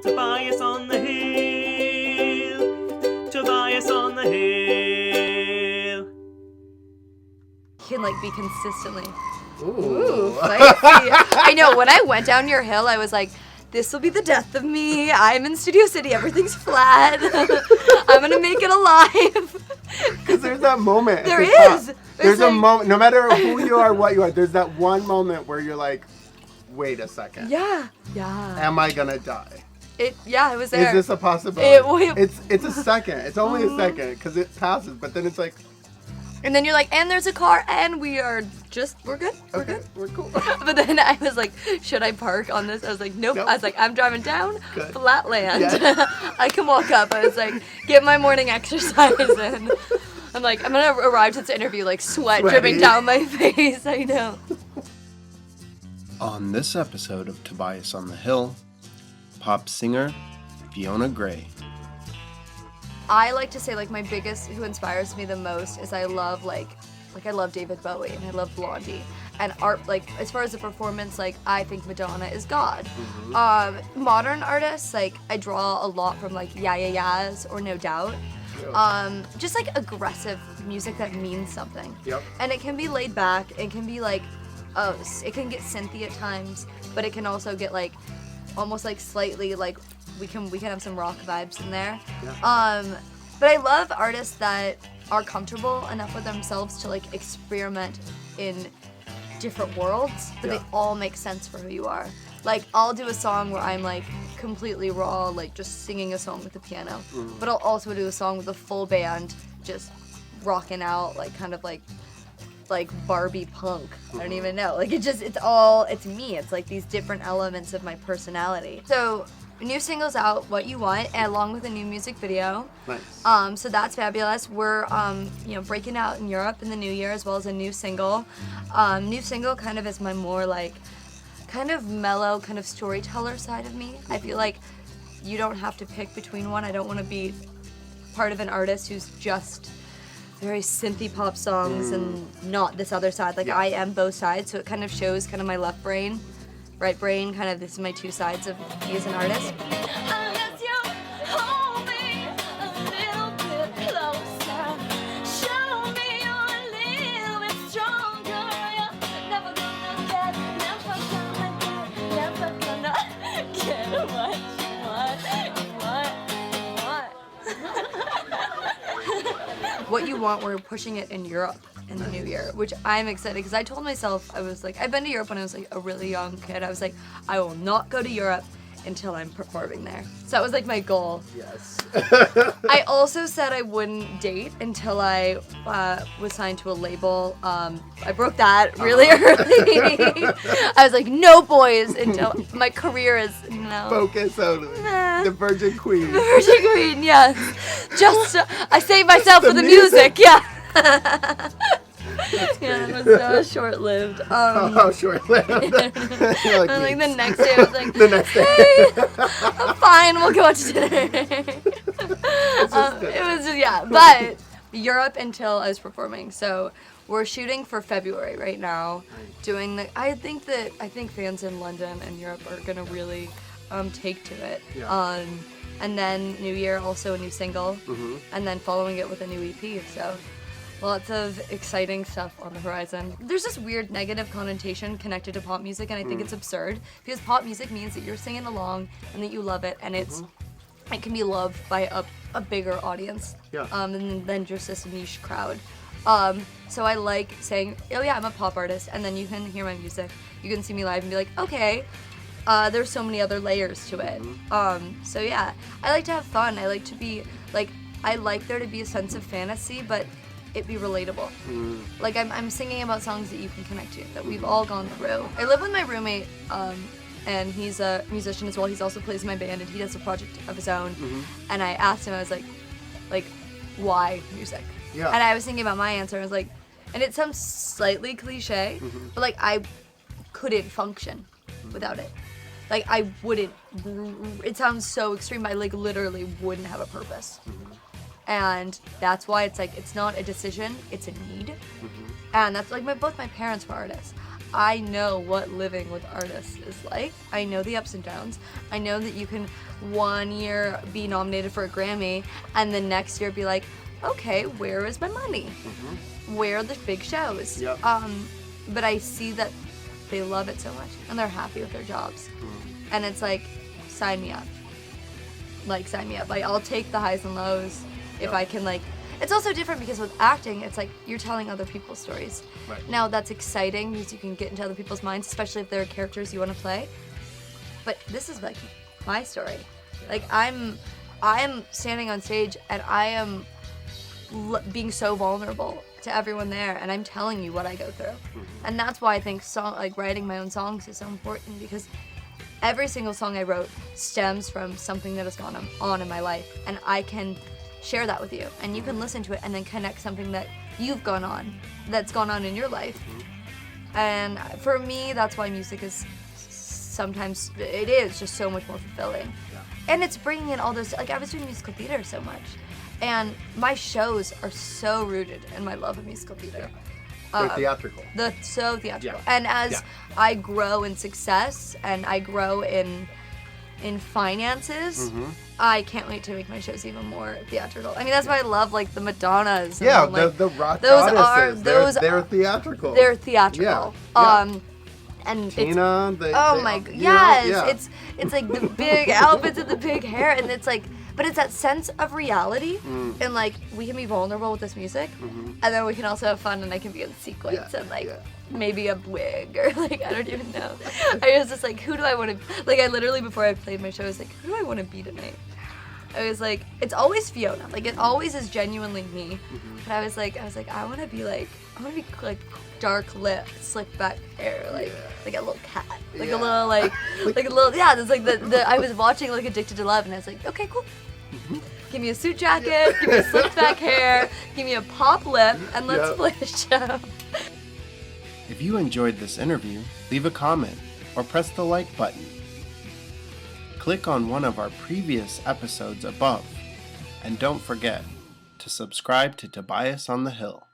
Tobias on the hill, Tobias on the hill. Can like be consistently. Ooh. Spicy. I know, when I went down your hill, I was like, this will be the death of me. I'm in Studio City. Everything's flat. I'm going to make it alive. Because there's that moment. There is. There's a moment, no matter who you are, what you are, there's that one moment where you're like, wait a second. Yeah. Am I going to die? It was there. Is this a possibility? It it's a second. It's only a second because it passes, but then it's like, and then you're like, and there's a car, and we're good. We're good. We're cool. But then I was like, should I park on this? I was like, nope. I was like, I'm driving down flat land. Yes. I can walk up. I was like, get my morning exercise in. I'm like, I'm gonna arrive to this interview like sweat dripping down my face. I know. On this episode of Tobias on the Hill, pop singer Fiona Grey. I like to say like my biggest, who inspires me the most is I love I love David Bowie and I love Blondie. And art, like as far as the performance, like I think Madonna is God. Mm-hmm. Modern artists, like I draw a lot from like Yeah Yeah Yeahs or No Doubt. Yep. Just like aggressive music that means something. Yep. And it can be laid back. It can be like, it can get synthy at times, but it can also get like almost like slightly like we can have some rock vibes in there. Yeah. But I love artists that are comfortable enough with themselves to like experiment in different worlds, but they all make sense for who you are. Like I'll do a song where I'm like completely raw, like just singing a song with the piano, but I'll also do a song with a full band, just rocking out, like kind of like Barbie punk. I don't even know. Like it's me. It's like these different elements of my personality. So new single's out, What You Want, and along with a new music video. Nice. So that's fabulous. We're breaking out in Europe in the new year as well as a new single. New single kind of is my more like kind of mellow, kind of storyteller side of me. I feel like you don't have to pick between one. I don't want to be part of an artist who's just very synthy pop songs and not this other side. Like I am both sides, so it kind of shows kind of my left brain, right brain, kind of this is my two sides of me as an artist. What You Want, we're pushing it in Europe in the new year, which I'm excited because I told myself, I was like, I've been to Europe when I was like a really young kid. I was like, I will not go to Europe until I'm performing there. So that was like my goal. Yes. I also said I wouldn't date until I was signed to a label. I broke that really early. I was like, no boys until my career is Focus on the Virgin Queen. The Virgin Queen, yes. Just I saved myself for the music. Yeah. Yeah, it was short-lived. Short-lived. Like, and the next day I was like, the next day. Hey, I'm fine, we'll go out to dinner. It was just, but Europe until I was performing. So we're shooting for February right now. I think fans in London and Europe are gonna really take to it. Yeah. And then New Year, also a new single, and then following it with a new EP. So lots of exciting stuff on the horizon. There's this weird negative connotation connected to pop music, and I think it's absurd because pop music means that you're singing along and that you love it, and it can be loved by a bigger audience than just a niche crowd. So I like saying, oh yeah, I'm a pop artist, and then you can hear my music, you can see me live and be like, okay, there's so many other layers to it. So yeah, I like to have fun. I like to be like, I like there to be a sense of fantasy, but it be relatable. Like I'm singing about songs that you can connect to, that we've all gone through. I live with my roommate, and he's a musician as well. He's also plays in my band, and he does a project of his own. And I asked him, I was like, why music? Yeah. And I was thinking about my answer. I was like, and it sounds slightly cliche, but like I couldn't function without it. Like I wouldn't. It sounds so extreme, but I like literally wouldn't have a purpose. And that's why it's like, it's not a decision, it's a need. And that's like both my parents were artists. I know what living with artists is like. I know the ups and downs. I know that you can one year be nominated for a Grammy and the next year be like, okay, where is my money? Where are the big shows? Yep. But I see that they love it so much and they're happy with their jobs. And it's like, sign me up. Like, sign me up. Like, I'll take the highs and lows if I can, like... It's also different because with acting, it's like you're telling other people's stories. Right. Now, that's exciting because you can get into other people's minds, especially if there are characters you want to play. But this is, like, my story. Like, I'm standing on stage and I am being so vulnerable to everyone there, and I'm telling you what I go through. And that's why I think writing my own songs is so important, because every single song I wrote stems from something that has gone on in my life, and I can share that with you, and you can listen to it and then connect something that that's gone on in your life. And for me, that's why music is sometimes, it is just so much more fulfilling. And it's bringing in all those, like, I was doing musical theater so much, and my shows are so rooted in my love of musical theater. They're theatrical. So theatrical. Yeah. And as I grow in success and I grow in finances, I can't wait to make my shows even more theatrical. I mean, that's why I love, like, the Madonnas. Yeah, and, like, the rock those goddesses. are They're theatrical. They're theatrical. Yeah. And Tina, yes, it's like the big outfits and the big hair, and it's like, but it's that sense of reality, and like we can be vulnerable with this music, and then we can also have fun, and I can be in sequins and like maybe a wig or like I don't even know. I was just like, who do I want to? Like I literally before I played my show, I was like, who do I want to be tonight? I was like, it's always Fiona. Like it always is genuinely me. But I was like, I want to be like dark lip, slick back hair, like a little cat, like a little like a little It's like the I was watching like Addicted to Love, and I was like, okay, cool. Give me a suit jacket, give me a slick back hair, give me a pop lip, and let's play a show. If you enjoyed this interview, leave a comment or press the like button. Click on one of our previous episodes above, and don't forget to subscribe to Tobias on the Hill.